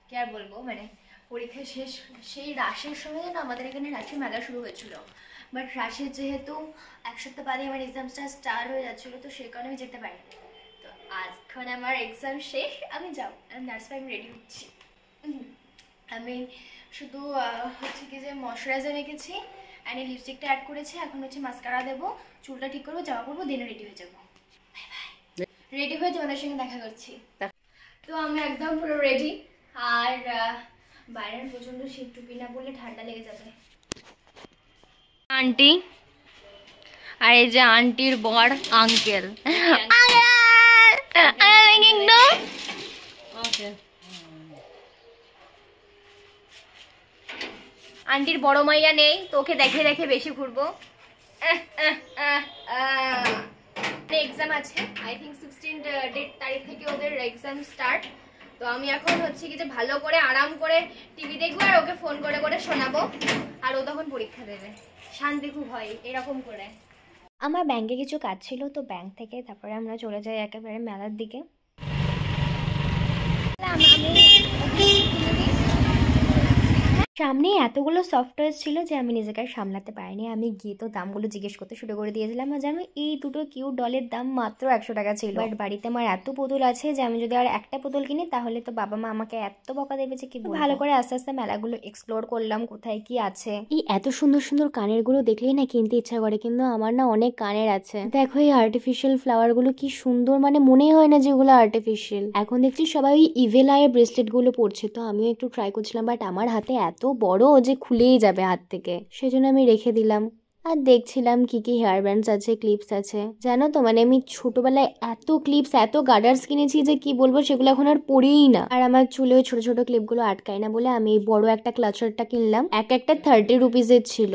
কি আর বলবো, মানে পরীক্ষা শেষ সেই রাশের সময় না আমাদের এখানে রাশের মেলা শুরু হয়েছিল, বাট রাশের যেহেতু এক সপ্তাহ বাদে আমার এক্সামসটা স্টার্ট হয়ে যাচ্ছিলো, তো সেই কারণে আমি যেতে পারিনি। তো আজখন আমার এক্সাম শেষ, আমি যাবো, দ্যাটস ওয়াই আমি রেডি হচ্ছি। আমি শুধু হচ্ছে কি যে ময়শ্চারাইজার রেখেছি অ্যান্ড লিপস্টিকটা অ্যাড করেছি, এখন হচ্ছে মাস্কারা দেবো, চুলটা ঠিক করবো, জামা পরবো, দেন রেডি হয়ে যাবো। রেডি হয়ে তোমাদের সঙ্গে দেখা করছি। তো আমি একদম পুরো রেডি, আর বাইরের প্রচন্ড শীত, টুপি না বললে ঠান্ডা লেগে যাবে। আন্টি, আর এই যে আন্টির বর আঙ্কেল। আন্টির বড় মাইয়া নেই, তো ওকে দেখে দেখে বেশি ঘুরবো। এক্সাম আছে, আই থিঙ্ক 16 তারিখ থেকে ওদের এক্সাম স্টার্ট। তো আমি এখন হচ্ছে কি যে ভালো করে আরাম করে টিভি দেখবো আর ওকে ফোন করে করে শোনাবো, আর ও তখন পরীক্ষা দেবে। শান্তি খুব হয় এরকম করে। আমার ব্যাংকে কিছু কাজ ছিল, তো ব্যাংক থেকে তারপরে আমরা চলে যাই একেবারে মেলার দিকে। সামনে এতগুলো সফটওয়্যার ছিল যে আমি নিজেকে সামলাতে পারিনি, আমি গিয়ে তো দামগুলো জিজ্ঞেস করতে শুরু করে দিয়েছিলাম। আর জানো, এই দুটো কিউট ডলের দাম মাত্র 100 টাকা ছিল। বাট বাড়িতে আমার এত পুতুল আছে যে আমি যদি আর একটা পুতুল কিনি তাহলে তো বাবা মা আমাকে এত বকা দেবে যে কি। ভালো করে আস্তে আস্তে মেলাগুলো এক্সপ্লোর করলাম, কোথায় কি আছে। এই এত সুন্দর সুন্দর কানের গুলো দেখলেই না কিনতে ইচ্ছা করে, কিন্তু আমার না অনেক কানের আছে। দেখো এই আর্টিফিশিয়াল ফ্লাওয়ার গুলো কি সুন্দর, মানে মনেই হয় না যেগুলো আর্টিফিশিয়াল। এখন দেখছি সবাই ওই ইভেল আইয়ের ব্রেসলেট গুলো পরছে, তো আমিও একটু ট্রাই করছিলাম, বাট আমার হাতে এত বড় যে খুলেই যাবে হাত থেকে, সেজন্য আমি রেখে দিলাম। আর দেখছিলাম কি কি হেয়ার ব্যান্ডস আছে, ক্লিপস আছে। জানো তো, মানে আমি ছোটবেলায় এত ক্লিপস, এত গার্ডার্স কিনেছি যে কি বলবো, সেগুলো এখন আর পরেই না। আর আমার চুলে ওই ছোট ছোট ক্লিপগুলো আটকায় না বলে আমি এই বড় একটা ক্লাচারটা কিনলাম। একটা 30 রুপিজের ছিল।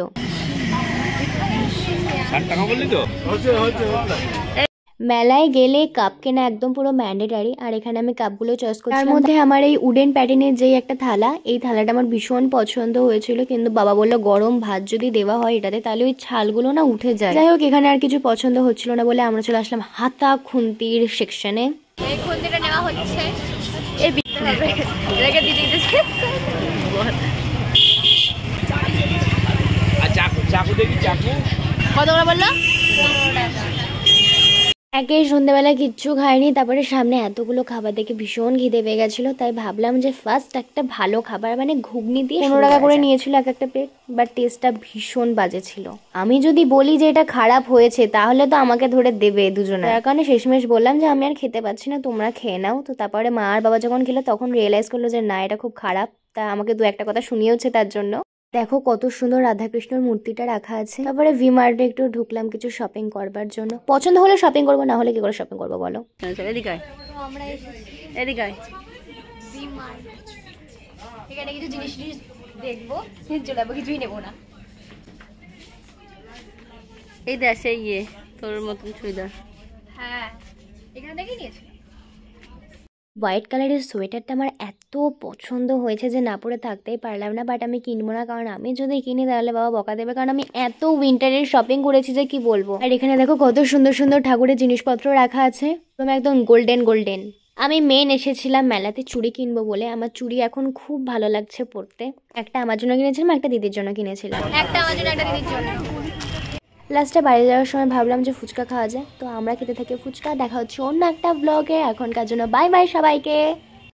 মেলায় গেলে কাপ কেনা একদম পুরো ম্যান্ডেটারি, আর এখানে আমি কাপগুলো চয়েস করছি। তার মধ্যে আমার এই উডেন প্যাটার্নের যে একটা থালা, এই থালাটা আমার ভীষণ পছন্দ হয়েছিল, কিন্তু বাবা বললো গরম ভাত যদি দেওয়া হয় এটাতে তাহলে ওই ছালগুলো না উঠে যায়। যাই হোক, এখানে আর কিছু পছন্দ হচ্ছিল না বলে আমরা চলে আসলাম হাতা খুন্তির সেকশনে। এই খুন্তিটা নেওয়া হচ্ছে, এই বিকতে হবে, এটাকে দিয়ে দিতেছে। চাকু দেখি, চাকু কত করে বললো? 15 টাকা। একে সন্ধ্যেবেলা কিচ্ছু খাইনি, তারপরে সামনে এতগুলো খাবার দেখে ভীষণ খিদে পেয়ে গেছিলো, তাই ভাবলাম যে ফার্স্ট একটা ভালো খাবার মানে ঘুগনি দিয়ে 15 টাকা করে নিয়েছিল এক একটা প্লেট, বাট টেস্টটা ভীষণ বাজে ছিল। আমি যদি বলি যে এটা খারাপ হয়েছে তাহলে তো আমাকে ধরে দেবে দুজনে, তার কারণে শেষমেশ বললাম যে আমি আর খেতে পাচ্ছি না, তোমরা খেয়ে নাও। তো তারপরে মা আর বাবা যখন খেলো তখন রিয়েলাইজ করলো যে না, এটা খুব খারাপ। তা আমাকে দু একটা কথা শুনিয়েওছে তার জন্য। দেখো কত সুন্দর রাধাকৃষ্ণর মূর্তিটা রাখা আছে। তারপরে ভি মার্টে একটু ঢুকলাম কিছু শপিং করবার জন্য। পছন্দ হলে শপিং করবো, না হলে কি করে শপিং করবো বলো? আমরা এদিকে ভি মার্ট, এখানে কিছু জিনিস দেখবো, চলে যাবো, কিছুই নেবো না। এই দেখ সেই ইয়ে তোর মতন চুড়িদার। হ্যাঁ, এখানে দেখে নিয়েছি। হোয়াইট কালারের সোয়েটারটা আমার এত পছন্দ হয়েছে যে না পরে থাকতেই পারলাম না, বাট আমি কিনবো না, কারণ আমি যদি কিনি তাহলে বাবা বকা দেবে, কারণ আমি এত উইন্টারের শপিং করেছি যে কি বলবো। আর এখানে দেখো কত সুন্দর সুন্দর ঠাকুরের জিনিসপত্র রাখা আছে, একদম গোল্ডেন গোল্ডেন। আমি মেন এসেছিলাম মেলাতে চুড়ি কিনবো বলে, আমার চুড়ি এখন খুব ভালো লাগছে পরতে। একটা আমার জন্য কিনেছিলাম, একটা দিদির জন্য কিনেছিলাম। একটা আমার জন্য, একটা দিদির জন্য। লাস্টে বাড়ি যাওয়ার সময় ভাবলাম যে ফুচকা খাওয়া যায়, তো আমরা খেতে থাকি ফুচকা। দেখা হচ্ছে অন্য একটা ব্লগে, এখনকার জন্য বাই বাই সবাইকে।